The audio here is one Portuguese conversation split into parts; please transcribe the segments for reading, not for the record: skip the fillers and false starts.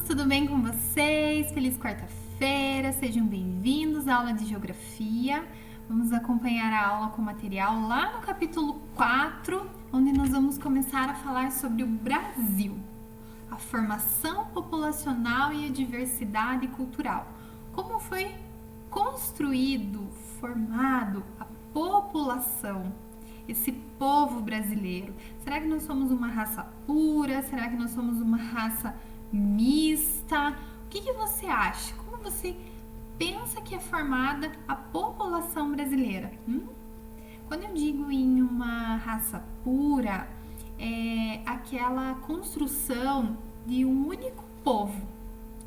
tudo bem com vocês? Feliz quarta-feira, sejam bem-vindos à aula de Geografia. Vamos acompanhar a aula com material lá no capítulo 4, onde nós vamos começar a falar sobre o Brasil, a formação populacional e a diversidade cultural. Como foi construído, formado a população, esse povo brasileiro? Será que nós somos uma raça pura? Será que nós somos uma raça mista? O que você acha? Como você pensa que é formada a população brasileira? Quando eu digo em uma raça pura, é aquela construção de um único povo,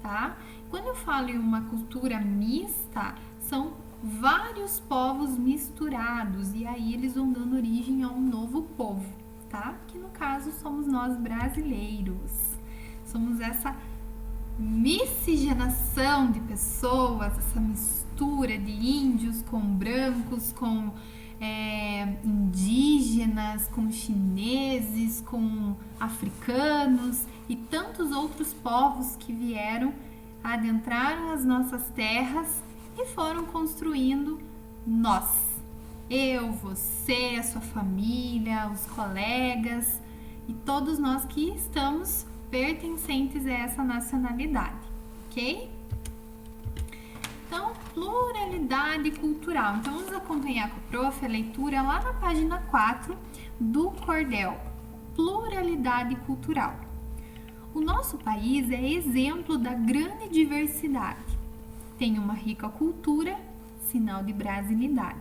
tá? Quando eu falo em uma cultura mista, são vários povos misturados e aí eles vão dando origem a um novo povo, tá? Que no caso somos nós brasileiros. Somos essa miscigenação de pessoas, essa mistura de índios com brancos, com indígenas, com chineses, com africanos e tantos outros povos que vieram, adentraram as nossas terras e foram construindo nós. Eu, você, a sua família, os colegas e todos nós que estamos pertencentes a essa nacionalidade, ok? Então, pluralidade cultural. Então, vamos acompanhar com o prof. A leitura lá na página 4 do cordel. Pluralidade cultural. O nosso país é exemplo da grande diversidade. Tem uma rica cultura, sinal de brasilidade.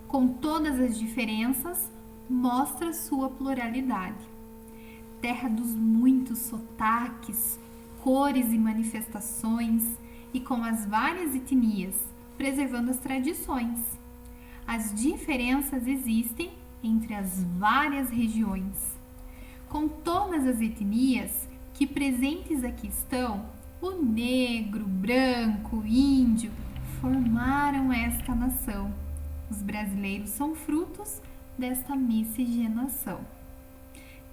Com todas as diferenças, mostra sua pluralidade. Terra dos muitos sotaques, cores e manifestações, e com as várias etnias, preservando as tradições. As diferenças existem entre as várias regiões. Com todas as etnias que presentes aqui estão, o negro, branco, índio, formaram esta nação. Os brasileiros são frutos desta miscigenação.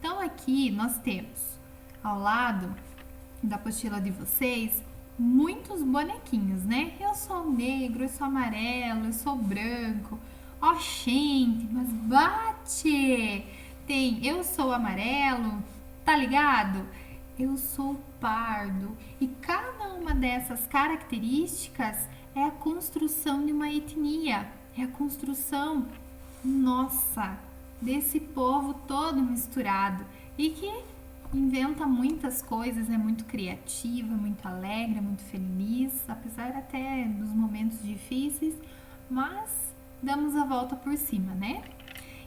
Então aqui nós temos, ao lado da apostila de vocês, muitos bonequinhos, né? Eu sou negro, eu sou amarelo, eu sou branco. Ó, gente, mas bate! Tem eu sou amarelo, tá ligado? Eu sou pardo. E cada uma dessas características é a construção de uma etnia, é a construção nossa, desse povo todo misturado e que inventa muitas coisas, é muito criativa, muito alegre, muito feliz, apesar até dos momentos difíceis, mas damos a volta por cima, né?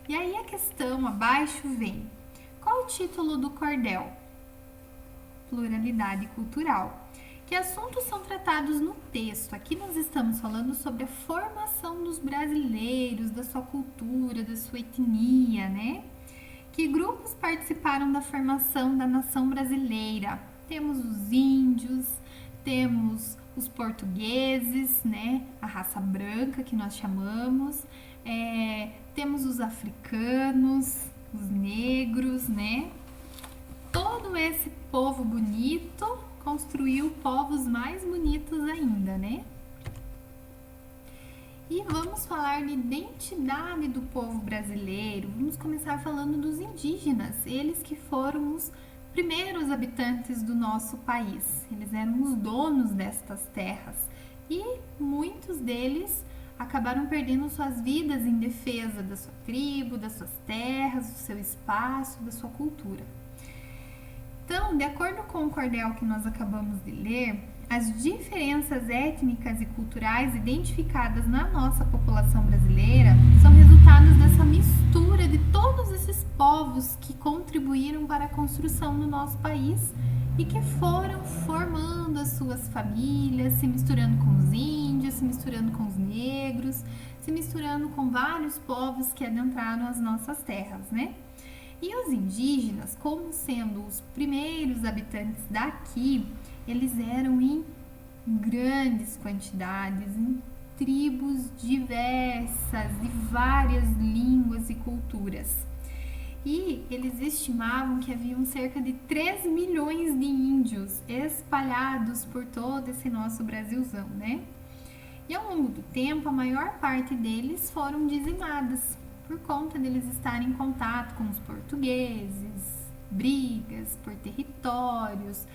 E aí a questão abaixo vem: qual o título do cordel? Pluralidade cultural. Que assuntos são tratados no texto? Aqui nós estamos falando sobre a formação dos brasileiros, da sua cultura, da sua etnia, né? Que grupos participaram da formação da nação brasileira? Temos os índios, temos os portugueses, né? A raça branca que nós chamamos, temos os africanos, os negros, né? Todo esse povo bonito construiu povos mais bonitos ainda, né? E vamos falar de identidade do povo brasileiro. Vamos começar falando dos indígenas, eles que foram os primeiros habitantes do nosso país. Eles eram os donos destas terras e muitos deles acabaram perdendo suas vidas em defesa da sua tribo, das suas terras, do seu espaço, da sua cultura. Então, de acordo com o cordel que nós acabamos de ler, as diferenças étnicas e culturais identificadas na nossa população brasileira são resultados dessa mistura de todos esses povos que contribuíram para a construção do nosso país e que foram formando as suas famílias, se misturando com os índios, se misturando com os negros, se misturando com vários povos que adentraram as nossas terras, né? E os indígenas, como sendo os primeiros habitantes daqui, eles eram em grandes quantidades, em tribos diversas, de várias línguas e culturas. E eles estimavam que haviam cerca de 3 milhões de índios espalhados por todo esse nosso Brasilzão, né? E ao longo do tempo, a maior parte deles foram dizimadas por conta deles estarem em contato com os portugueses, brigas por territórios,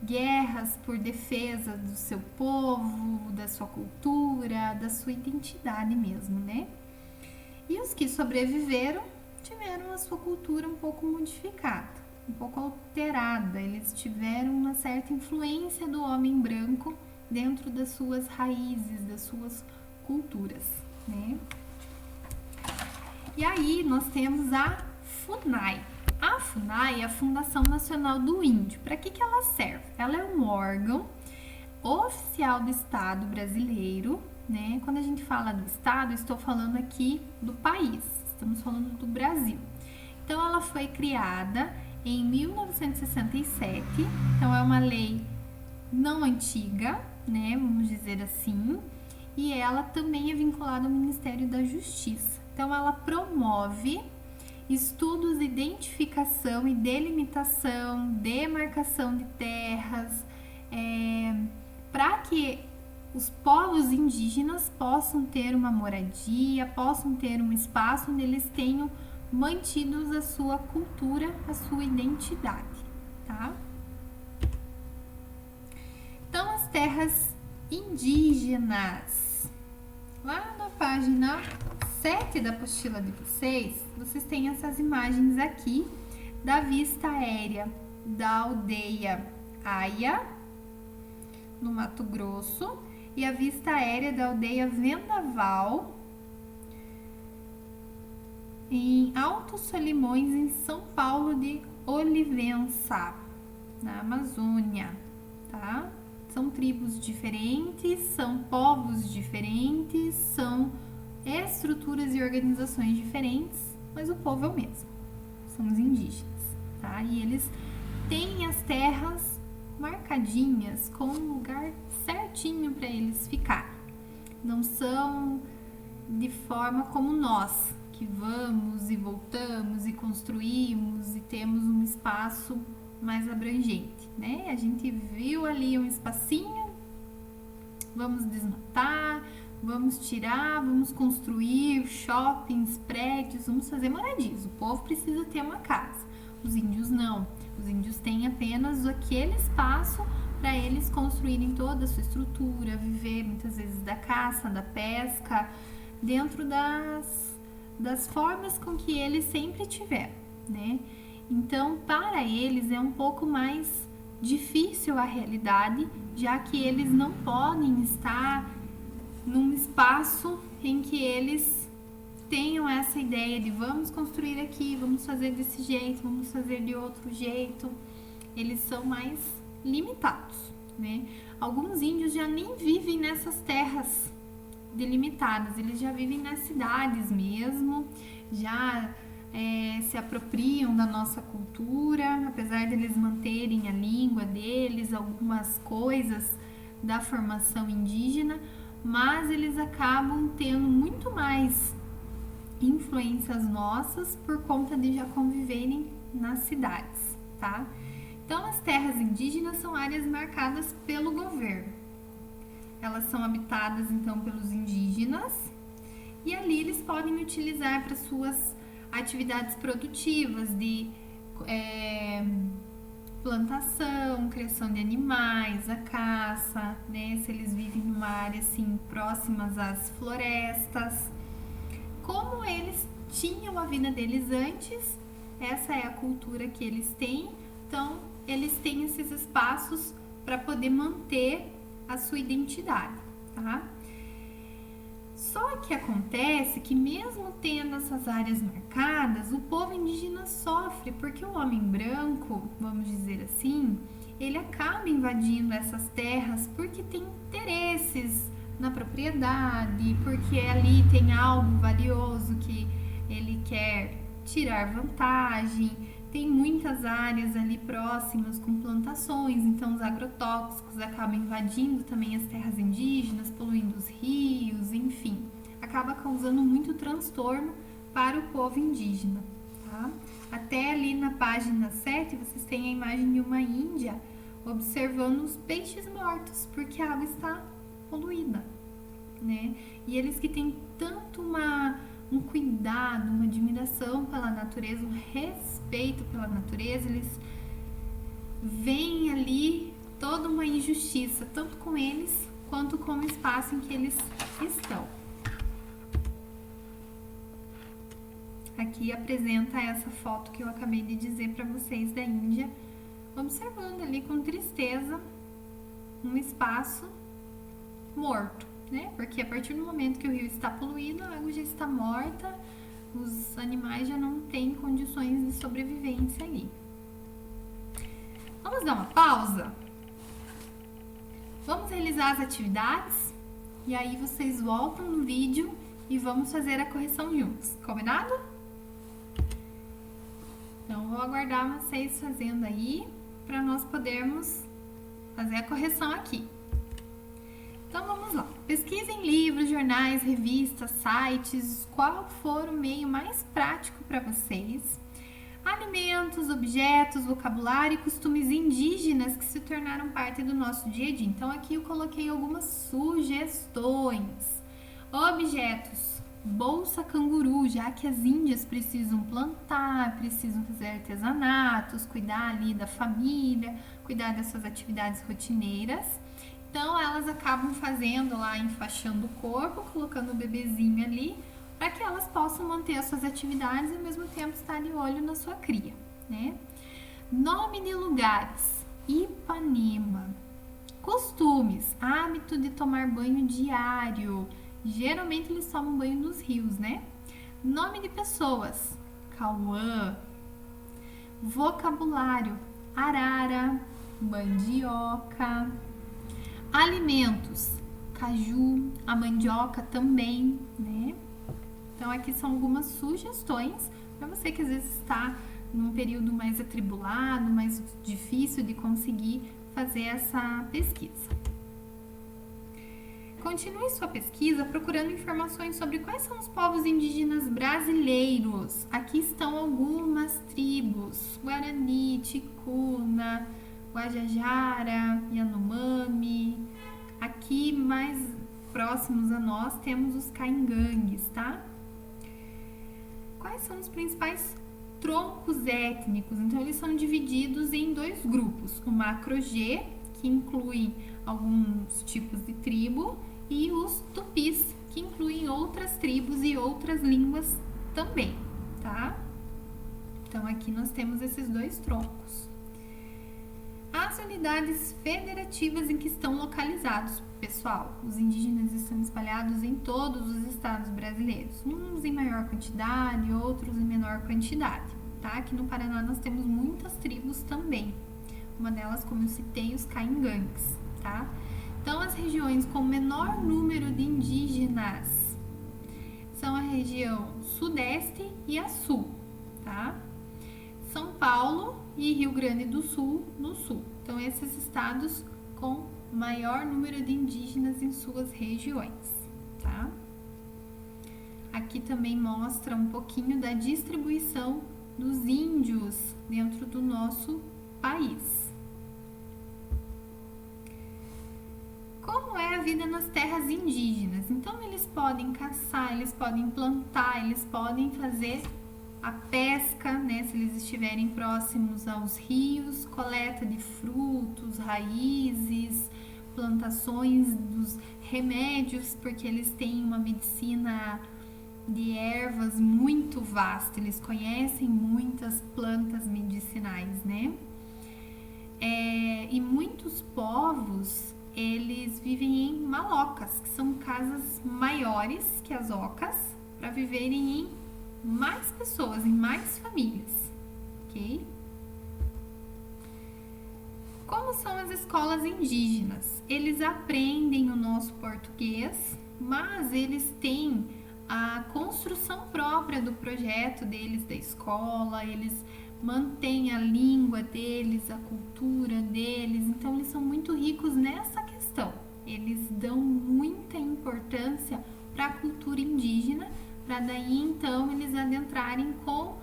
guerras por defesa do seu povo, da sua cultura, da sua identidade mesmo, né? E os que sobreviveram tiveram a sua cultura um pouco modificada, um pouco alterada. Eles tiveram uma certa influência do homem branco dentro das suas raízes, das suas culturas, né? E aí nós temos a FUNAI. A FUNAI é a Fundação Nacional do Índio. Para que ela serve? Ela é um órgão oficial do Estado brasileiro, né? Quando a gente fala do Estado, estou falando aqui do país, estamos falando do Brasil. Então, ela foi criada em 1967, então é uma lei não antiga, né? Vamos dizer assim, e ela também é vinculada ao Ministério da Justiça. Então, ela promove estudos de identificação e delimitação, demarcação de terras, para que os povos indígenas possam ter uma moradia, possam ter um espaço onde eles tenham mantidos a sua cultura, a sua identidade, tá? Então, as terras indígenas. Lá na página 7 da apostila de vocês têm essas imagens aqui da vista aérea da aldeia Aia, no Mato Grosso, e a vista aérea da aldeia Vendaval, em Altos Solimões, em São Paulo de Olivença, na Amazônia, tá? São tribos diferentes, são povos diferentes, são estruturas e organizações diferentes, mas o povo é o mesmo, são os indígenas, tá? E eles têm as terras marcadinhas com um lugar certinho para eles ficarem. Não são de forma como nós, que vamos e voltamos e construímos e temos um espaço mais abrangente, né? A gente viu ali um espacinho, vamos desmatar, vamos tirar, vamos construir shoppings, prédios, vamos fazer moradias. O povo precisa ter uma casa. Os índios não. Os índios têm apenas aquele espaço para eles construírem toda a sua estrutura, viver muitas vezes da caça, da pesca, dentro das formas com que eles sempre tiveram, né? Então, para eles é um pouco mais difícil a realidade, já que eles não podem estar num espaço em que eles tenham essa ideia de vamos construir aqui, vamos fazer desse jeito, vamos fazer de outro jeito. Eles são mais limitados, né? Alguns índios já nem vivem nessas terras delimitadas, eles já vivem nas cidades mesmo, já se apropriam da nossa cultura, apesar deles manterem a língua deles, algumas coisas da formação indígena, mas eles acabam tendo muito mais influências nossas por conta de já conviverem nas cidades, tá? Então, as terras indígenas são áreas marcadas pelo governo. Elas são habitadas, então, pelos indígenas e ali eles podem utilizar para suas atividades produtivas de plantação, criação de animais, a caça, né? Se eles vivem numa área assim próximas às florestas. Como eles tinham a vida deles antes, essa é a cultura que eles têm, então eles têm esses espaços para poder manter a sua identidade, tá? Só que acontece que mesmo tendo essas áreas marcadas, o povo indígena sofre, porque o homem branco, vamos dizer assim, ele acaba invadindo essas terras porque tem interesses na propriedade, porque ali tem algo valioso que ele quer tirar vantagem. Tem muitas áreas ali próximas com plantações, então os agrotóxicos acabam invadindo também as terras indígenas, poluindo os rios, enfim, acaba causando muito transtorno para o povo indígena, tá? Até ali na página 7, vocês têm a imagem de uma índia observando os peixes mortos, porque a água está poluída, né? E eles que têm tanto um cuidado, uma admiração pela natureza, um respeito pela natureza, eles veem ali toda uma injustiça, tanto com eles quanto com o espaço em que eles estão. Aqui apresenta essa foto que eu acabei de dizer para vocês da Índia, observando ali com tristeza um espaço morto, né? Porque a partir do momento que o rio está poluído, a água já está morta, os animais já não têm condições de sobrevivência ali. Vamos dar uma pausa? Vamos realizar as atividades e aí vocês voltam no vídeo e vamos fazer a correção juntos, combinado? Então, vou aguardar vocês fazendo aí para nós podermos fazer a correção aqui. Então, vamos lá. Pesquise em livros, jornais, revistas, sites, qual for o meio mais prático para vocês. Alimentos, objetos, vocabulário e costumes indígenas que se tornaram parte do nosso dia a dia. Então, aqui eu coloquei algumas sugestões. Objetos. Bolsa canguru, já que as índias precisam plantar, precisam fazer artesanatos, cuidar ali da família, cuidar das suas atividades rotineiras. Então, elas acabam fazendo lá, enfaixando o corpo, colocando o bebezinho ali, para que elas possam manter as suas atividades e ao mesmo tempo estar de olho na sua cria, né? Nome de lugares: Ipanema. Costumes: hábito de tomar banho diário. Geralmente eles tomam banho nos rios, né? Nome de pessoas: Cauã. Vocabulário: arara, mandioca. Alimentos: caju, a mandioca também, né? Então aqui são algumas sugestões para você que às vezes está num período mais atribulado, mais difícil de conseguir fazer essa pesquisa. Continue sua pesquisa procurando informações sobre quais são os povos indígenas brasileiros. Aqui estão algumas tribos: Guarani, Ticuna, Guajajara, Yanomami. Aqui mais próximos a nós temos os caingangues, tá? Quais são os principais troncos étnicos? Então eles são divididos em dois grupos: o Macro-G, que inclui alguns tipos de tribo, e os tupis, que incluem outras tribos e outras línguas também, tá? Então aqui nós temos esses dois troncos. As unidades federativas em que estão localizados. Pessoal, os indígenas estão espalhados em todos os estados brasileiros, uns em maior quantidade, outros em menor quantidade, tá? Aqui no Paraná nós temos muitas tribos também. Uma delas, como eu citei, os caingangues, tá? Então, as regiões com menor número de indígenas são a região Sudeste e a Sul, tá? São Paulo e Rio Grande do Sul, no Sul. Então, esses estados com maior número de indígenas em suas regiões, tá? Aqui também mostra um pouquinho da distribuição dos índios dentro do nosso país. Como é a vida nas terras indígenas? Então, eles podem caçar, eles podem plantar, eles podem fazer a pesca, né, se eles estiverem próximos aos rios, coleta de frutos, raízes, plantações dos remédios, porque eles têm uma medicina de ervas muito vasta, eles conhecem muitas plantas medicinais, né? E muitos povos, eles vivem em malocas, que são casas maiores que as ocas, para viverem em mais pessoas, em mais famílias, ok? Como são as escolas indígenas? Eles aprendem o nosso português, mas eles têm a construção própria do projeto deles, da escola, eles mantêm a língua deles, a cultura deles, então eles são muito ricos nessa questão. Eles dão muita importância para a cultura indígena, para daí então eles adentrarem com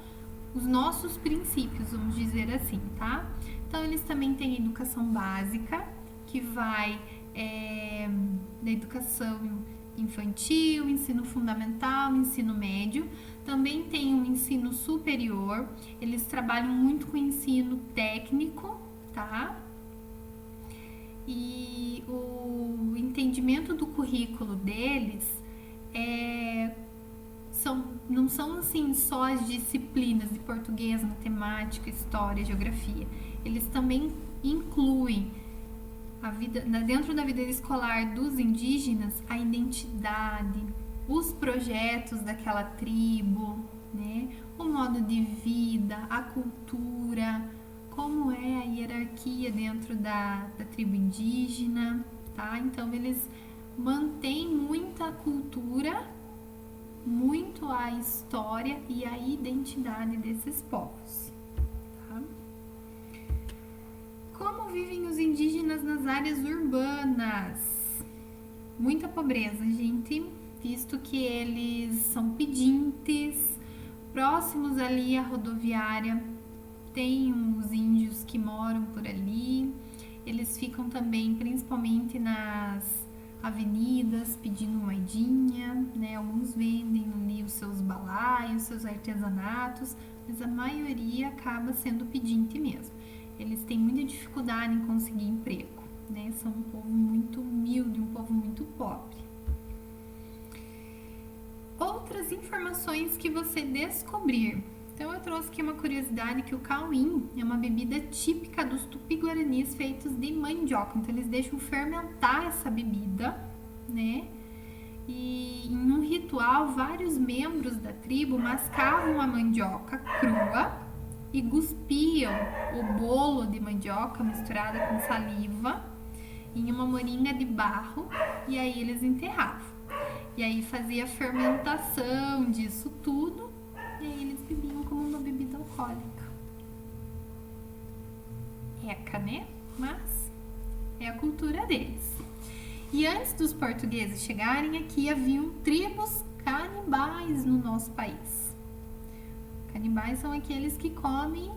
os nossos princípios, vamos dizer assim, tá? Então, eles também têm educação básica, que vai da educação infantil, ensino fundamental, ensino médio. Também tem um ensino superior, eles trabalham muito com ensino técnico, tá? E o entendimento do currículo deles não são assim só as disciplinas de português, matemática, história, geografia. Eles também incluem dentro da vida escolar dos indígenas a identidade, os projetos daquela tribo, né? O modo de vida, a cultura, como é a hierarquia dentro da tribo indígena, tá? Então eles mantêm muita cultura, muito a história e a identidade desses povos, tá? Como vivem os indígenas nas áreas urbanas? Muita pobreza, gente, visto que eles são pedintes, próximos ali à rodoviária, tem uns índios que moram por ali, eles ficam também principalmente nas avenidas pedindo moedinha, né? Alguns vendem ali os seus balaios, seus artesanatos, mas a maioria acaba sendo pedinte mesmo. Eles têm muita dificuldade em conseguir emprego, né? São um povo muito humilde, um povo muito pobre. Outras informações que você descobrir. Então eu trouxe aqui uma curiosidade que o cauim é uma bebida típica dos tupi-guaranis feitos de mandioca. Então eles deixam fermentar essa bebida, né? E em um ritual, vários membros da tribo mascavam a mandioca crua e cuspiam o bolo de mandioca misturada com saliva em uma moringa de barro e aí eles enterravam. E aí fazia a fermentação disso tudo e aí eles bebiam como uma bebida alcoólica. Eca, né? Mas é a cultura deles. E antes dos portugueses chegarem aqui, haviam tribos canibais no nosso país. Canibais são aqueles que comem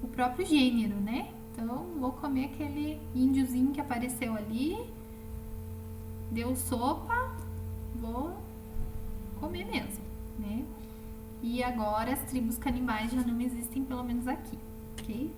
o próprio gênero, né? Então, vou comer aquele índiozinho que apareceu ali, deu sopa, vou comer mesmo, né? E agora as tribos canibais já não existem, pelo menos aqui, ok?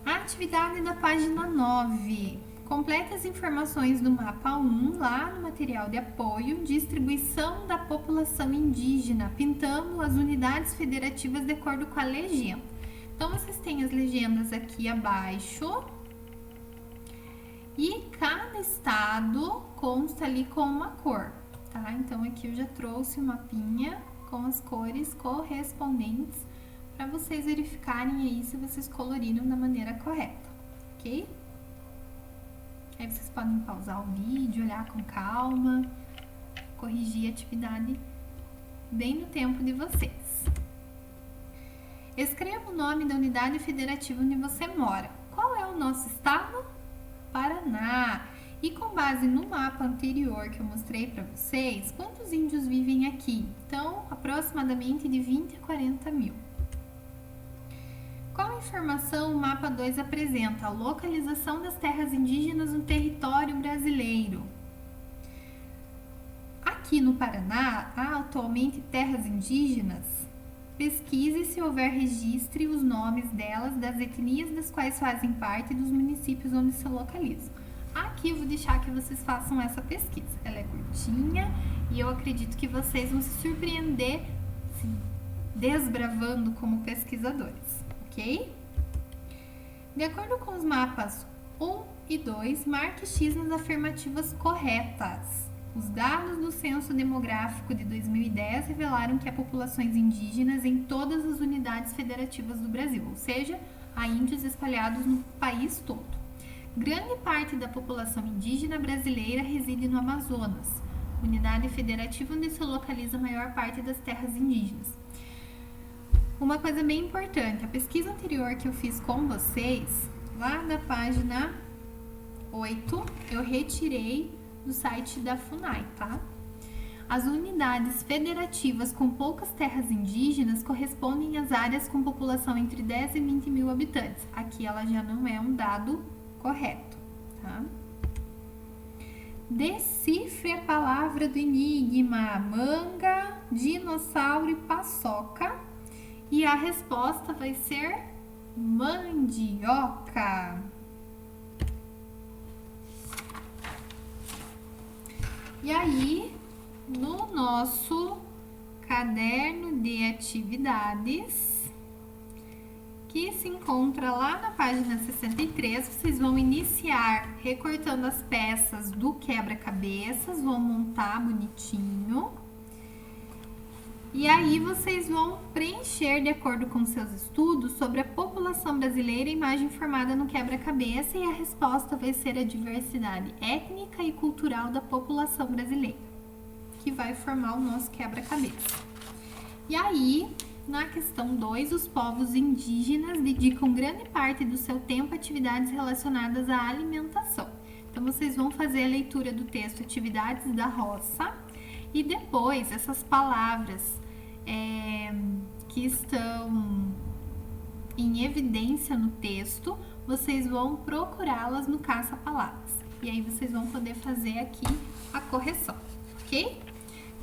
A atividade da página 9. Complete as informações do mapa 1 lá no material de apoio, distribuição da população indígena, pintando as unidades federativas de acordo com a legenda. Então, vocês têm as legendas aqui abaixo e cada estado consta ali com uma cor, tá? Então, aqui eu já trouxe um mapinha com as cores correspondentes para vocês verificarem aí se vocês coloriram da maneira correta, ok? Aí vocês podem pausar o vídeo, olhar com calma, corrigir a atividade bem no tempo de vocês. Escreva o nome da unidade federativa onde você mora. Qual é o nosso estado? Paraná. E com base no mapa anterior que eu mostrei para vocês, quantos índios vivem aqui? Então, aproximadamente de 20 a 40 mil. Qual informação o mapa 2 apresenta? A localização das terras indígenas no território brasileiro. Aqui no Paraná, há atualmente terras indígenas? Pesquise se houver registre os nomes delas, das etnias das quais fazem parte e dos municípios onde se localizam. Aqui eu vou deixar que vocês façam essa pesquisa. Ela é curtinha e eu acredito que vocês vão se surpreender desbravando como pesquisadores. Ok? De acordo com os mapas 1 e 2, marque X nas afirmativas corretas. Os dados do Censo Demográfico de 2010 revelaram que há populações indígenas em todas as unidades federativas do Brasil, ou seja, há índios espalhados no país todo. Grande parte da população indígena brasileira reside no Amazonas, unidade federativa onde se localiza a maior parte das terras indígenas. Uma coisa bem importante, a pesquisa anterior que eu fiz com vocês, lá da página 8, eu retirei do site da FUNAI, tá? As unidades federativas com poucas terras indígenas correspondem às áreas com população entre 10 e 20 mil habitantes. Aqui ela já não é um dado correto, tá? Decifre a palavra do enigma: manga, dinossauro e paçoca. E a resposta vai ser mandioca. E aí, no nosso caderno de atividades, que se encontra lá na página 63, vocês vão iniciar recortando as peças do quebra-cabeças, vão montar bonitinho. E aí vocês vão preencher de acordo com seus estudos sobre a população brasileira, a imagem formada no quebra-cabeça, e a resposta vai ser a diversidade étnica e cultural da população brasileira, que vai formar o nosso quebra-cabeça. E aí, na questão 2, os povos indígenas dedicam grande parte do seu tempo a atividades relacionadas à alimentação. Então, vocês vão fazer a leitura do texto Atividades da Roça, e depois essas palavras que estão em evidência no texto, vocês vão procurá-las no caça-palavras. E aí vocês vão poder fazer aqui a correção, ok?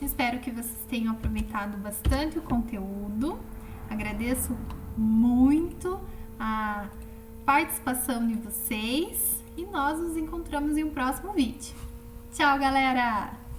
Espero que vocês tenham aproveitado bastante o conteúdo. Agradeço muito a participação de vocês e nós nos encontramos em um próximo vídeo. Tchau, galera!